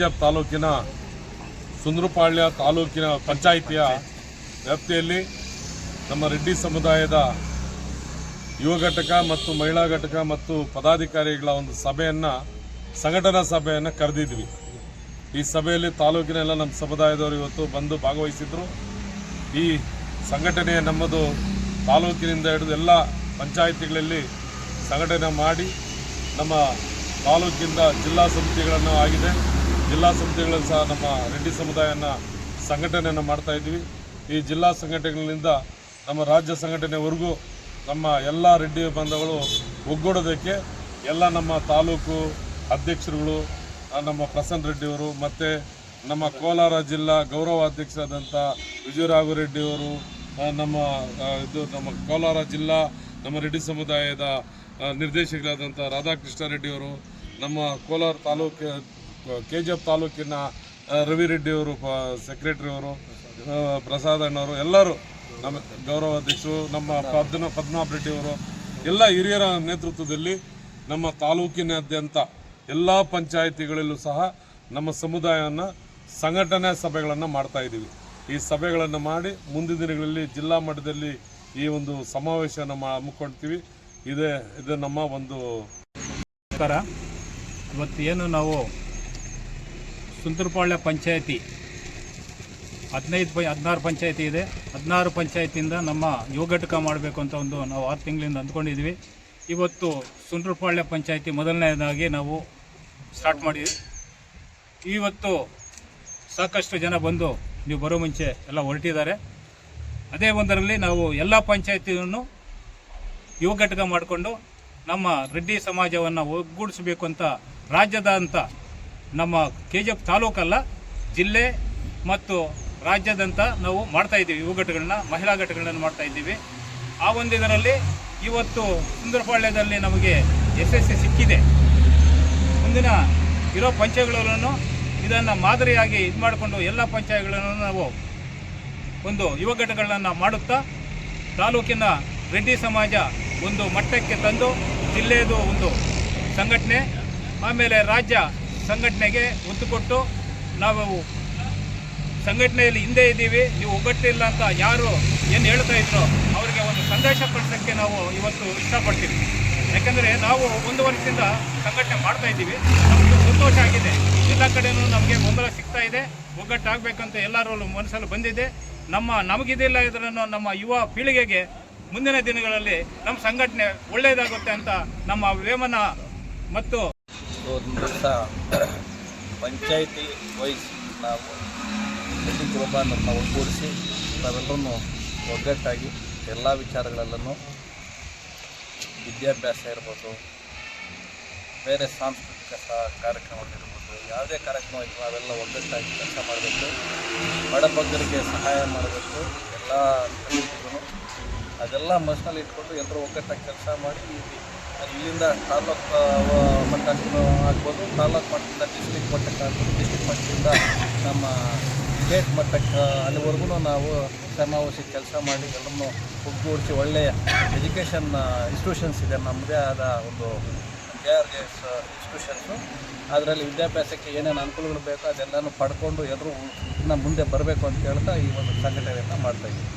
KGF ತಾಲೂಕಿನ ಸುಂದ್ರಪಾಳ್ಯ ತಾಲೂಕಿನ ಪಂಚಾಯಿತಿಯ ವ್ಯಾಪ್ತಿಯಲ್ಲಿ ನಮ್ಮ ರೆಡ್ಡಿ ಸಮುದಾಯದ ಯುವ ಘಟಕ ಮತ್ತು ಮಹಿಳಾ ಘಟಕ ಮತ್ತು ಪದಾಧಿಕಾರಿಗಳ ಒಂದು ಸಂಘಟನಾ ಸಭೆಯನ್ನು ಕರೆದಿದ್ವಿ. ಈ ಸಭೆಯಲ್ಲಿ ತಾಲೂಕಿನ ಎಲ್ಲ ನಮ್ಮ ಸಮುದಾಯದವರು ಇವತ್ತು ಬಂದು ಭಾಗವಹಿಸಿದ್ರು. ಈ ಸಂಘಟನೆ ನಮ್ಮದು ತಾಲೂಕಿನಿಂದ ಹಿಡಿದು ಎಲ್ಲ ಪಂಚಾಯಿತಿಗಳಲ್ಲಿ ಸಂಘಟನೆ ಮಾಡಿ ನಮ್ಮ ತಾಲೂಕಿಂದ ಜಿಲ್ಲಾ ಸಮಿತಿಗಳನ್ನು ಆಗಿದೆ. ಜಿಲ್ಲಾ ಸಮಿತಿಗಳಲ್ಲಿ ಸಹ ನಮ್ಮ ರೆಡ್ಡಿ ಸಮುದಾಯನ ಸಂಘಟನೆಯನ್ನು ಮಾಡ್ತಾಯಿದ್ವಿ. ಈ ಜಿಲ್ಲಾ ಸಂಘಟನೆಗಳಿಂದ ನಮ್ಮ ರಾಜ್ಯ ಸಂಘಟನೆವರೆಗೂ ನಮ್ಮ ಎಲ್ಲ ರೆಡ್ಡಿ ಬಂಧುಗಳು ಒಗ್ಗೂಡೋದಕ್ಕೆ ಎಲ್ಲ ನಮ್ಮ ತಾಲೂಕು ಅಧ್ಯಕ್ಷರುಗಳು, ನಮ್ಮ ಪ್ರಸನ್ನ ರೆಡ್ಡಿಯವರು ಮತ್ತು ನಮ್ಮ ಕೋಲಾರ ಜಿಲ್ಲಾ ಗೌರವ ಅಧ್ಯಕ್ಷರಾದಂಥ ವಿಜಯರಾಘು ರೆಡ್ಡಿಯವರು, ನಮ್ಮ ಕೋಲಾರ ಜಿಲ್ಲಾ ನಮ್ಮ ರೆಡ್ಡಿ ಸಮುದಾಯದ ನಿರ್ದೇಶಕರಾದಂಥ ರಾಧಾಕೃಷ್ಣ ರೆಡ್ಡಿಯವರು, ನಮ್ಮ ಕೋಲಾರ ತಾಲೂಕು ಕೆಜಿಎಫ್ ತಾಲೂಕಿನ ರವಿ ರೆಡ್ಡಿಯವರು ಸೆಕ್ರೆಟರಿಯವರು, ಪ್ರಸಾದ್ ಅಣ್ಣವರು, ಎಲ್ಲರೂ ನಮ್ಮ ಗೌರವ ಅಧ್ಯಕ್ಷರು, ನಮ್ಮ ಪದ್ಮನಾಭ ರೆಡ್ಡಿಯವರು, ಎಲ್ಲ ಹಿರಿಯರ ನೇತೃತ್ವದಲ್ಲಿ ನಮ್ಮ ತಾಲೂಕಿನಾದ್ಯಂತ ಎಲ್ಲ ಪಂಚಾಯಿತಿಗಳಲ್ಲೂ ಸಹ ನಮ್ಮ ಸಮುದಾಯವನ್ನು ಸಂಘಟನಾ ಸಭೆಗಳನ್ನು ಮಾಡ್ತಾಯಿದ್ದೀವಿ. ಈ ಸಭೆಗಳನ್ನು ಮಾಡಿ ಮುಂದಿನ ದಿನಗಳಲ್ಲಿ ಜಿಲ್ಲಾ ಮಟ್ಟದಲ್ಲಿ ಈ ಒಂದು ಸಮಾವೇಶವನ್ನು ಹಮ್ಮಿಕೊಳ್ತೀವಿ. ಇದು ನಮ್ಮ ಒಂದು ನಮಸ್ಕಾರ. ಇವತ್ತು ಏನು ನಾವು ಸುಂದರಪಾಳ್ಯ ಪಂಚಾಯಿತಿ 16 ಪಂಚಾಯಿತಿ ಇದೆ. 16 ಪಂಚಾಯಿತಿಯಿಂದ ನಮ್ಮ ಯುವ ಘಟಕ ಮಾಡಬೇಕು ಅಂತ ನಾವು 6 ತಿಂಗಳಿಂದ ಅಂದ್ಕೊಂಡಿದ್ವಿ. ಇವತ್ತು ಸುಂದರಪಾಳ್ಯ ಪಂಚಾಯಿತಿ ಮೊದಲನೇದಾಗಿ ನಾವು ಸ್ಟಾರ್ಟ್ ಮಾಡಿದ್ವಿ. ಇವತ್ತು ಸಾಕಷ್ಟು ಜನ ಬಂದು ನೀವು ಬರೋ ಮುಂಚೆ ಎಲ್ಲ ಹೊರಟಿದ್ದಾರೆ. ಅದೇ ಒಂದರಲ್ಲಿ ನಾವು ಎಲ್ಲ ಪಂಚಾಯಿತಿಯನ್ನು ಯುವ ಘಟಕ ಮಾಡಿಕೊಂಡು ನಮ್ಮ ರೆಡ್ಡಿ ಸಮಾಜವನ್ನು ಒಗ್ಗೂಡಿಸಬೇಕು ಅಂತ ರಾಜ್ಯದಂತ ನಮ್ಮ ಕೆಜಿಎಫ್ ತಾಲೂಕಲ್ಲ, ಜಿಲ್ಲೆ ಮತ್ತು ರಾಜ್ಯದಂತ ನಾವು ಮಾಡ್ತಾಯಿದ್ದೀವಿ. ಯುವ ಘಟಕಗಳನ್ನ, ಮಹಿಳಾ ಘಟಕಗಳನ್ನು ಮಾಡ್ತಾಯಿದ್ದೀವಿ. ಆ ಒಂದು ಇದರಲ್ಲಿ ಇವತ್ತು ಸುಂದರಪಾಳ್ಯದಲ್ಲಿ ನಮಗೆ ಯಶಸ್ಸು ಸಿಕ್ಕಿದೆ. ಮುಂದಿನ ಇರೋ ಪಂಚಾಯತ್ಗಳನ್ನು ಇದನ್ನು ಮಾದರಿಯಾಗಿ ಮಾಡಿಕೊಂಡು ಎಲ್ಲ ಪಂಚಾಯತ್ಗಳನ್ನು ನಾವು ಒಂದು ಯುವ ಘಟಕಗಳನ್ನು ಮಾಡುತ್ತಾ ತಾಲೂಕಿನ ರೆಡ್ಡಿ ಸಮಾಜ ಒಂದು ಮಟ್ಟಕ್ಕೆ ತಂದು ಜಿಲ್ಲೆಯದು ಒಂದು ಸಂಘಟನೆ, ಆಮೇಲೆ ರಾಜ್ಯ ಸಂಘಟನೆಗೆ ಒತ್ತು ಕೊಟ್ಟು ನಾವು ಸಂಘಟನೆಯಲ್ಲಿ ಹಿಂದೆ ಇದ್ದೀವಿ, ನೀವು ಒಗ್ಗಟ್ಟಿಲ್ಲ ಅಂತ ಯಾರು ಏನು ಹೇಳ್ತಾ ಇದ್ರೋ ಅವರಿಗೆ ಒಂದು ಸಂದೇಶ ಕಳಿಸೋಕ್ಕೆ ನಾವು ಇವತ್ತು ಇಷ್ಟಪಡ್ತೀವಿ. ಯಾಕಂದರೆ ನಾವು 1 ವರ್ಷದಿಂದ ಸಂಘಟನೆ ಮಾಡ್ತಾ ಇದ್ದೀವಿ. ನಮಗೆ ಸಂತೋಷ ಆಗಿದೆ. ಎಲ್ಲ ಕಡೆಯೂ ನಮಗೆ ಬೆಂಬಲ ಸಿಗ್ತಾ ಇದೆ. ಒಗ್ಗಟ್ಟಾಗಬೇಕಂತ ಎಲ್ಲರೂ ಮನಸ್ಸಲ್ಲಿ ಬಂದಿದೆ. ನಮಗಿದಿಲ್ಲ ಇದನ್ನು ನಮ್ಮ ಯುವ ಪೀಳಿಗೆಗೆ ಮುಂದಿನ ದಿನಗಳಲ್ಲಿ ನಮ್ಮ ಸಂಘಟನೆ ಒಳ್ಳೆಯದಾಗುತ್ತೆ ಅಂತ ನಮ್ಮ ವೇಮನ ಮತ್ತು ಪಂಚಾಯಿತಿ ವೈಸ್ ನಾವು ನಮ್ಮ ಒಗ್ಗೂಡಿಸಿ ನಾವೆಲ್ಲರೂ ಒಗ್ಗಟ್ಟಾಗಿ ಎಲ್ಲ ವಿಚಾರಗಳಲ್ಲೂ ವಿದ್ಯಾಭ್ಯಾಸ ಇರ್ಬೋದು, ಬೇರೆ ಸಾಂಸ್ಕೃತಿಕ ಕಾರ್ಯಕ್ರಮಗಳಿರ್ಬೋದು, ಯಾವುದೇ ಕಾರ್ಯಕ್ರಮ ಇರ್ಬೋದು ಅವೆಲ್ಲ ಒಗ್ಗಟ್ಟಾಗಿ ಕೆಲಸ ಮಾಡಬೇಕು. ಬಡಬಗ್ಗರಿಗೆ ಸಹಾಯ ಮಾಡಬೇಕು. ಎಲ್ಲ ಅದೆಲ್ಲ ಮನಸ್ಸಿನಲ್ಲಿ ಇಟ್ಕೊಂಡು ಎಲ್ಲರೂ ಒಗ್ಗಟ್ಟಾಗಿ ಕೆಲಸ ಮಾಡಿ ಇಲ್ಲಿಂದ ತಾಲೂಕು ಮಟ್ಟಕ್ಕೂ ಆಗ್ಬೋದು, ತಾಲೂಕು ಮಟ್ಟದಿಂದ ಡಿಸ್ಟ್ರಿಕ್ಟ್ ಮಟ್ಟಕ್ಕೆ ಆಗ್ಬೋದು, ಡಿಸ್ಟ್ರಿಕ್ಟ್ ಮಟ್ಟದಿಂದ ನಮ್ಮ ಸ್ಟೇಟ್ ಮಟ್ಟಕ್ಕೆ ಅಲ್ಲಿವರೆಗೂ ನಾವು ಶ್ರಮವಹಿಸಿ ಕೆಲಸ ಮಾಡಿ ಎಲ್ಲರನ್ನೂ ಒಗ್ಗೂಡಿಸಿ ಒಳ್ಳೆಯ ಎಜುಕೇಷನ್ ಇನ್ಸ್ಟಿಟ್ಯೂಷನ್ಸ್ ಇದೆ. ನಮ್ಮದೇ ಆದ ಒಂದು JRJS ಇನ್ಸ್ಟಿಟ್ಯೂಷನ್ಸು. ಅದರಲ್ಲಿ ವಿದ್ಯಾಭ್ಯಾಸಕ್ಕೆ ಏನೇನು ಅನುಕೂಲಗಳು ಬೇಕೋ ಅದೆಲ್ಲನೂ ಪಡ್ಕೊಂಡು ಎಲ್ಲರೂ ಇನ್ನು ಮುಂದೆ ಬರಬೇಕು ಅಂತ ಹೇಳ್ತಾ ಈ ಒಂದು ಸಂಘಟನೆಯನ್ನು ಮಾಡ್ತಾಯಿದ್ದೀವಿ.